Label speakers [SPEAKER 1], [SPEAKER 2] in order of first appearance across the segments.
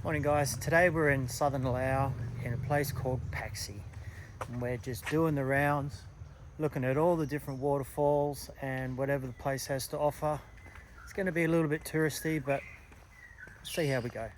[SPEAKER 1] Morning guys, today we're in southern Laos in a place called Pakse, and we're just doing the rounds, looking at all the different waterfalls and whatever the place has to offer. It's going to be a little bit touristy, but see how we go.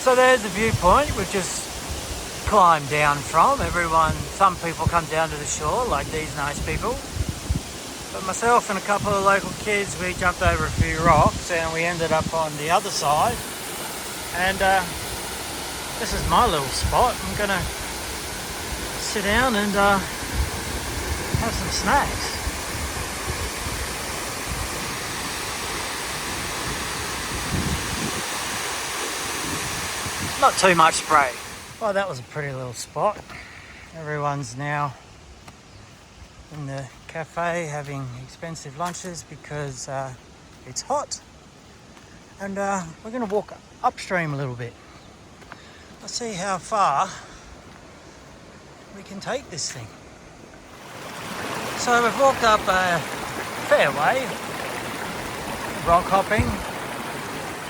[SPEAKER 1] So there's the viewpoint we've just climbed down from. Some people come down to the shore, like these nice people. But myself and a couple of local kids, we jumped over a few rocks and we ended up on the other side. And this is my little spot. I'm gonna sit down and have some snacks. Not too much spray. Well, that was a pretty little spot. Everyone's now in the cafe having expensive lunches because it's hot. And we're going to walk upstream a little bit. Let's see how far we can take this thing. So we've walked up a fair way, rock hopping,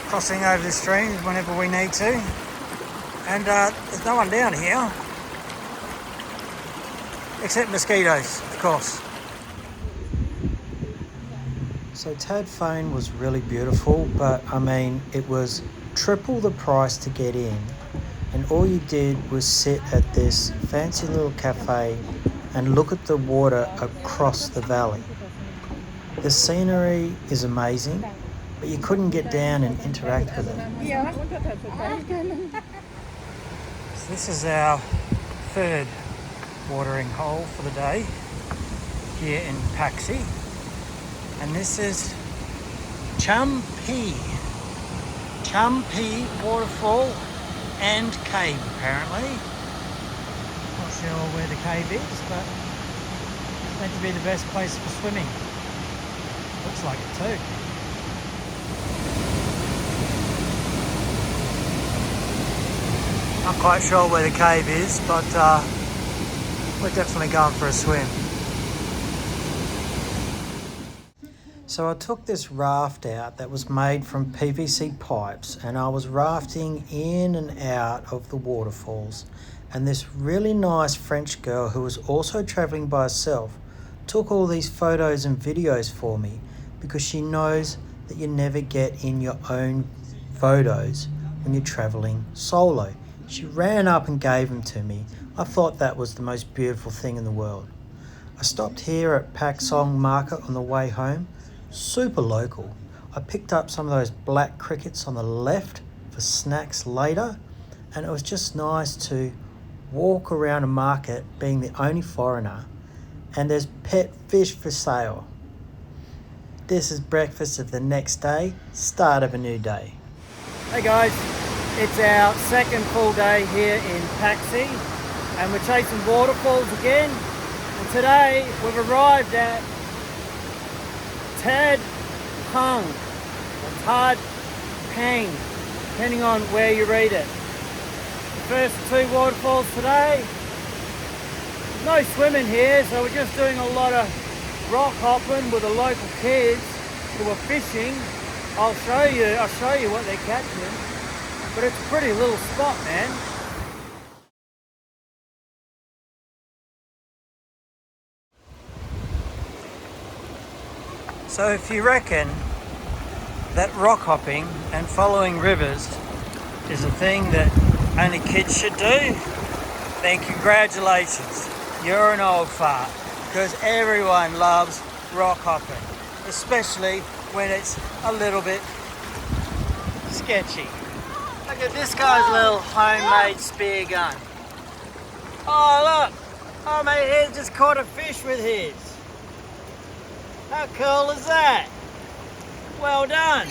[SPEAKER 1] crossing over the streams whenever we need to. And there's no one down here, except mosquitoes, of course. So Tad Phone was really beautiful, but I mean, it was triple the price to get in. And all you did was sit at this fancy little cafe and look at the water across the valley. The scenery is amazing, but you couldn't get down and interact with it. This is our third watering hole for the day here in Pakse, and this is Champi waterfall and cave apparently. Not sure where the cave is, but it's meant to be the best place for swimming. Looks like it too. Not quite sure where the cave is, but we're definitely going for a swim. So I took this raft out that was made from PVC pipes, and I was rafting in and out of the waterfalls. And this really nice French girl who was also traveling by herself took all these photos and videos for me, because she knows that you never get in your own photos when you're traveling solo. She ran up and gave them to me. I thought that was the most beautiful thing in the world. I stopped here at Pakse Market on the way home. Super local. I picked up some of those black crickets on the left for snacks later, and it was just nice to walk around a market being the only foreigner, and there's pet fish for sale. This is breakfast of the next day, start of a new day. Hey guys. It's our second full day here in Pakse, and we're chasing waterfalls again. And today we've arrived at Tad Phone, or Tad Phone, depending on where you read it. The first two waterfalls today. No swimming here, so we're just doing a lot of rock hopping with the local kids who are fishing. I'll show you what they're catching. But it's a pretty little spot, man. So if you reckon that rock hopping and following rivers is a thing that only kids should do, then congratulations, you're an old fart. Because everyone loves rock hopping, especially when it's a little bit sketchy. Look at this guy's little homemade spear gun. Oh look, oh mate, he just caught a fish with his. How cool is that? Well done.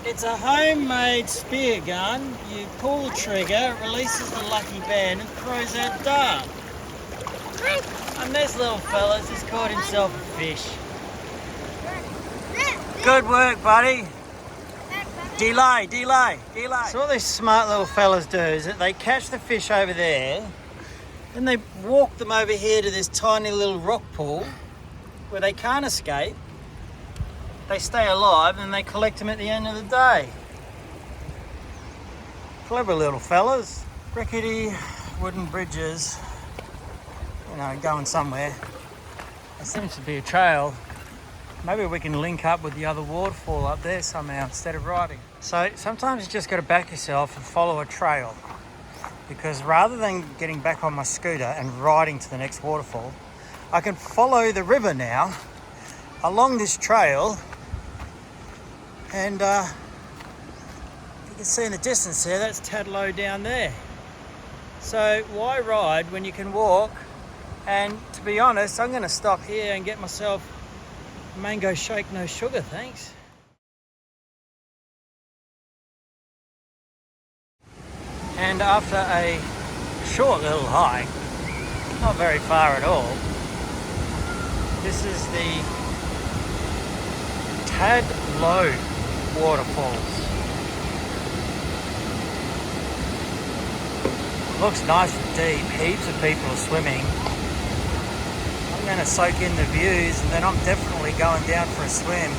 [SPEAKER 1] It's a homemade spear gun. You pull the trigger, it releases the lucky band and throws out dart. And this little fella's just caught himself a fish. Good work, buddy. Delay. So what these smart little fellas do is that they catch the fish over there, then they walk them over here to this tiny little rock pool where they can't escape. They stay alive and they collect them at the end of the day. Clever little fellas. Rickety wooden bridges, you know, going somewhere. There seems to be a trail. Maybe we can link up with the other waterfall up there somehow instead of riding. So sometimes you just got to back yourself and follow a trail, because rather than getting back on my scooter and riding to the next waterfall, I can follow the river now along this trail. And you can see in the distance there, that's Tadlow down there. So why ride when you can walk? And to be honest, I'm going to stop here and get myself a mango shake, no sugar, thanks. And after a short little hike, not very far at all, this is the Tadlow Waterfalls. Looks nice and deep, heaps of people are swimming. I'm going to soak in the views and then I'm definitely going down for a swim.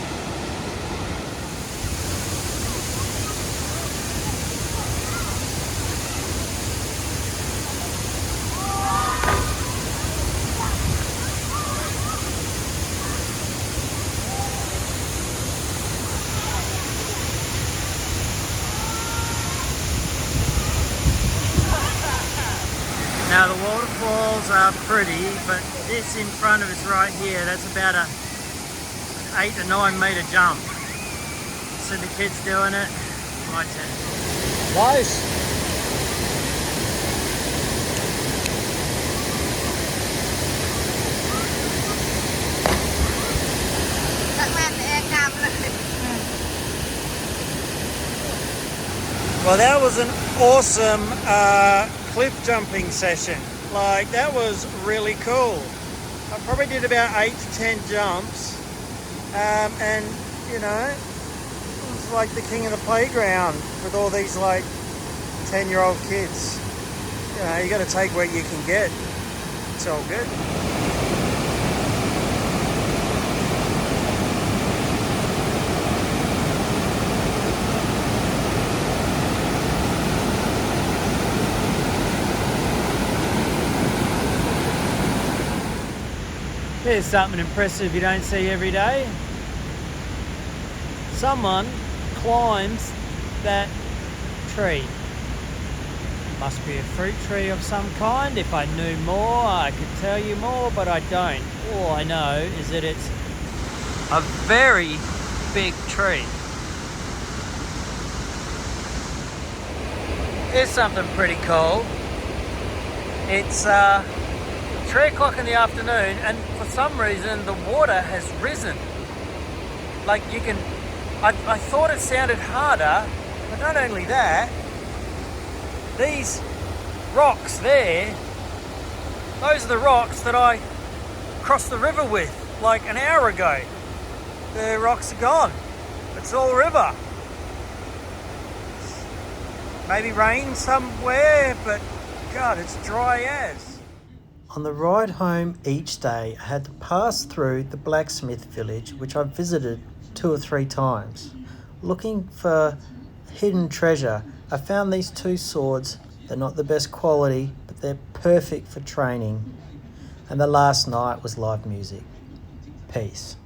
[SPEAKER 1] Now the waterfalls are pretty, but this in front of us right here, that's about an 8 to 9 metre jump. See the kids doing it? My turn. Close. Well, that was an awesome cliff jumping session. Like, that was really cool. I probably did about 8 to 10 jumps, and you know, it was like the king of the playground with all these like 10-year-old kids. You know, you got to take what you can get. It's all good. Here's something impressive you don't see every day. Someone climbs that tree. Must be a fruit tree of some kind. If I knew more, I could tell you more, but I don't. All I know is that it's a very big tree. Here's something pretty cool. It's 3 o'clock in the afternoon, and for some reason the water has risen. Like, you can, I thought it sounded harder, but not only that, these rocks there, those are the rocks that I crossed the river with like an hour ago. The rocks are gone. It's all river. Maybe rain somewhere, but God, it's dry as. On the ride home each day, I had to pass through the blacksmith village, which I visited 2 or 3 times. Looking for hidden treasure, I found these 2 swords. They're not the best quality, but they're perfect for training. And the last night was live music. Peace.